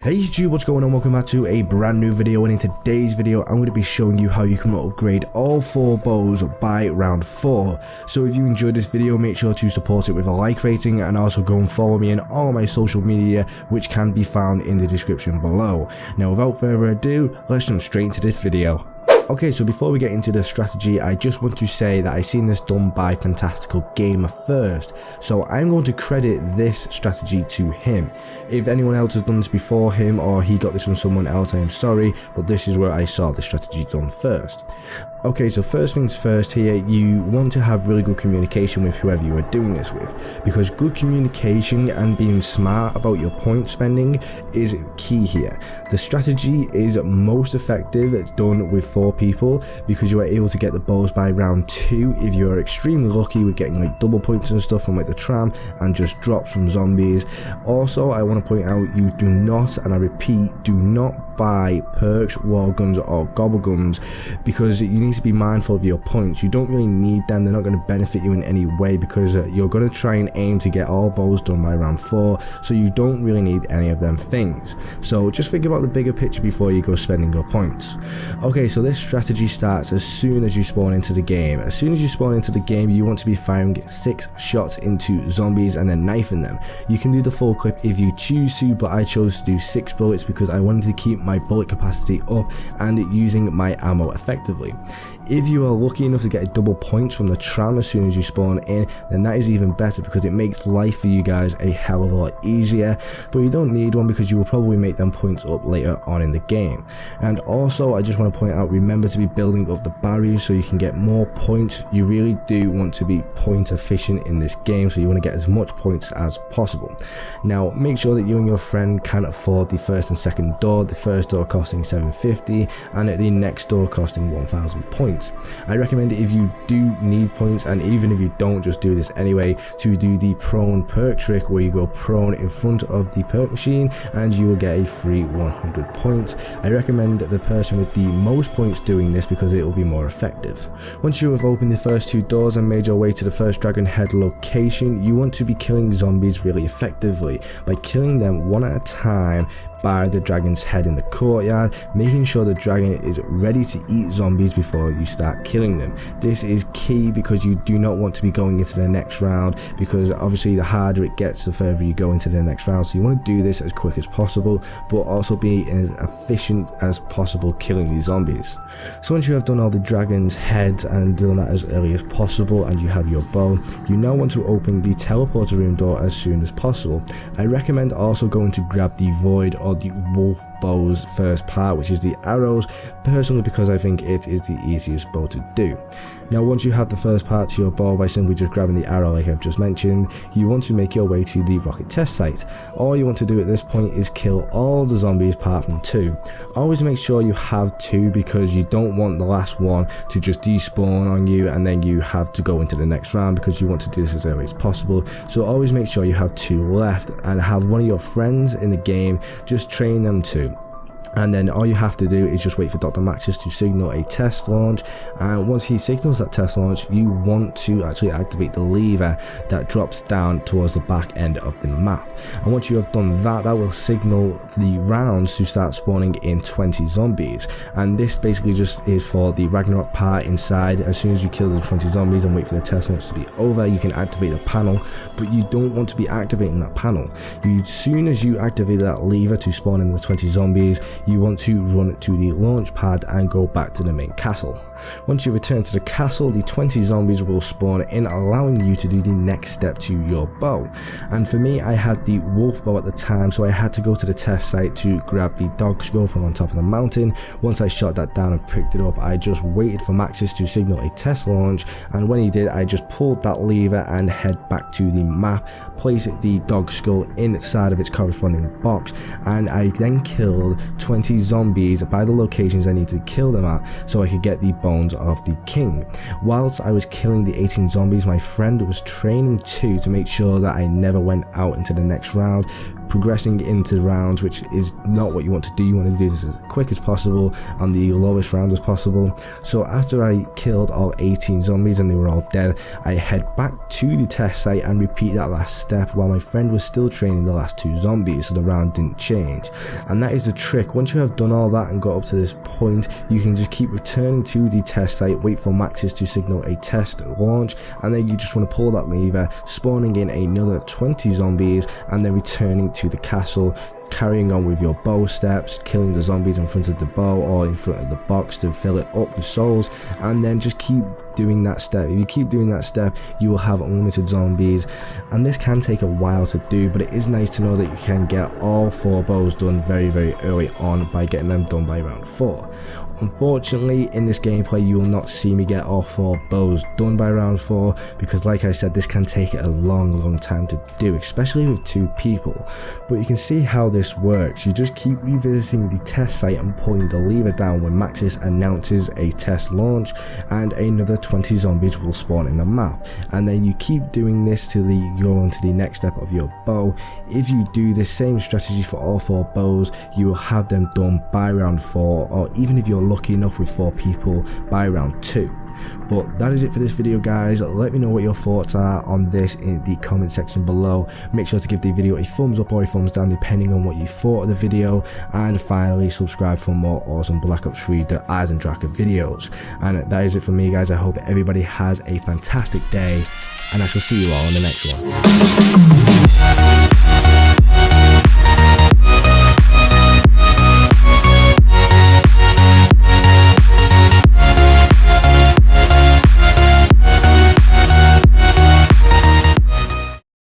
Hey YouTube, what's going on? Welcome back to a brand new video, and in today's video I'm going to be showing you how you can upgrade all 4 bows by round 4. So if you enjoyed this video, make sure to support it with a like rating, and also go and follow me on all my social media, which can be found in the description below. Now without further ado, let's jump straight into this video. Okay, so before we get into the strategy, I just want to say that I seen this done by Fantastical Gamer first, so I'm going to credit this strategy to him. If anyone else has done this before him, or he got this from someone else, I am sorry, but this is where I saw the strategy done first. Okay, so first things first here, you want to have really good communication with whoever you are doing this with, because good communication and being smart about your point spending is key here. The strategy is most effective done with 4 people, because you are able to get the bows by round 2 if you are extremely lucky with getting like double points and stuff from like the tram and just drops from zombies. Also, I want to point out, you do not, and I repeat, do not buy perks, wall guns or gobble gums, because you need to be mindful of your points. You don't really need them, they're not going to benefit you in any way, because you're going to try and aim to get all bows done by round 4, so you don't really need any of them things. So just think about the bigger picture before you go spending your points. Okay, so this strategy starts as soon as you spawn into the game. As soon as you spawn into the game, you want to be firing 6 shots into zombies and then knifing them. You can do the full clip if you choose to, but I chose to do 6 bullets because I wanted to keep my bullet capacity up and using my ammo effectively. If you are lucky enough to get a double points from the tram as soon as you spawn in, then that is even better, because it makes life for you guys a hell of a lot easier, but you don't need one because you will probably make them points up later on in the game. And also, I just want to point out, remember to be building up the barriers so you can get more points. You really do want to be point efficient in this game, so you want to get as much points as possible. Now make sure that you and your friend can afford the first and second door, the first door costing 750 and the next door costing 1000 points. I recommend, if you do need points, and even if you don't, just do this anyway, to do the prone perk trick, where you go prone in front of the perk machine and you will get a free 100 points. I recommend the person with the most points doing this because it will be more effective. Once you have opened the first 2 doors and made your way to the first dragon head location, you want to be killing zombies really effectively by killing them one at a time by the dragon's head in the courtyard, making sure the dragon is ready to eat zombies before you start killing them. This is key because you do not want to be going into the next round, because obviously the harder it gets, the further you go into the next round. So you want to do this as quick as possible, but also be as efficient as possible killing these zombies. So once you have done all the dragon's heads and done that as early as possible, and you have your bow, you now want to open the teleporter room door as soon as possible. I recommend also going to grab the void or the wolf bow's first part, which is the arrows, personally because I think it is the easiest bow to do. Now once you have the first part to your bow by simply just grabbing the arrow like I've just mentioned, you want to make your way to the rocket test site. All you want to do at this point is kill all the zombies apart from 2. Always make sure you have 2, because you don't want the last one to just despawn on you and then you have to go into the next round, because you want to do this as early as possible. So always make sure you have 2 left, and have one of your friends in the game just train them too. And then all you have to do is just wait for Dr Maxis to signal a test launch, and once he signals that test launch, you want to actually activate the lever that drops down towards the back end of the map. And once you have done that, that will signal the rounds to start spawning in 20 zombies, and this basically just is for the Ragnarok part inside. As soon as you kill the 20 zombies and wait for the test launch to be over, you can activate the panel, but you don't want to be activating that panel. As soon as you activate that lever to spawn in the 20 zombies, you want to run to the launch pad and go back to the main castle. Once you return to the castle, the 20 zombies will spawn in, allowing you to do the next step to your bow. And for me, I had the wolf bow at the time, so I had to go to the test site to grab the dog skull from on top of the mountain. Once I shot that down and picked it up, I just waited for Maxis to signal a test launch, and when he did, I just pulled that lever and head back to the map, place the dog skull inside of its corresponding box, and I then killed 20 zombies by the locations I need to kill them at, so I could get the bones of the king. Whilst I was killing the 18 zombies, my friend was training too, to make sure that I never went out into the next round, progressing into rounds, which is not what you want to do. You want to do this as quick as possible on the lowest rounds as possible. So after I killed all 18 zombies and they were all dead, I head back to the test site and repeat that last step while my friend was still training the last 2 zombies, so the round didn't change. And that is the trick. Once you have done all that and got up to this point, you can just keep returning to the test site, wait for Maxis to signal a test launch, and then you just want to pull that lever, spawning in another 20 zombies, and then returning to the castle, carrying on with your bow steps, killing the zombies in front of the bow or in front of the box to fill it up with souls, and then just keep doing that step. If you keep doing that step, you will have unlimited zombies, and this can take a while to do, but it is nice to know that you can get all 4 bows done very early on by getting them done by round 4. Unfortunately, in this gameplay you will not see me get all 4 bows done by round 4, because like I said, this can take a long time to do, especially with 2 people. But you can see how this works. You just keep revisiting the test site and pulling the lever down when Maxis announces a test launch, and another 20 zombies will spawn in the map, and then you keep doing this till you go on to the next step of your bow. If you do the same strategy for all 4 bows, you will have them done by round 4, or even if you're lucky enough with 4 people, by round 2. But that is it for this video, guys. Let me know what your thoughts are on this in the comment section below. Make sure to give the video a thumbs up or a thumbs down depending on what you thought of the video, and finally subscribe for more awesome Black Ops 3 the EISENDRACHE videos. And that is it for me, guys. I hope everybody has a fantastic day, and I shall see you all in the next one.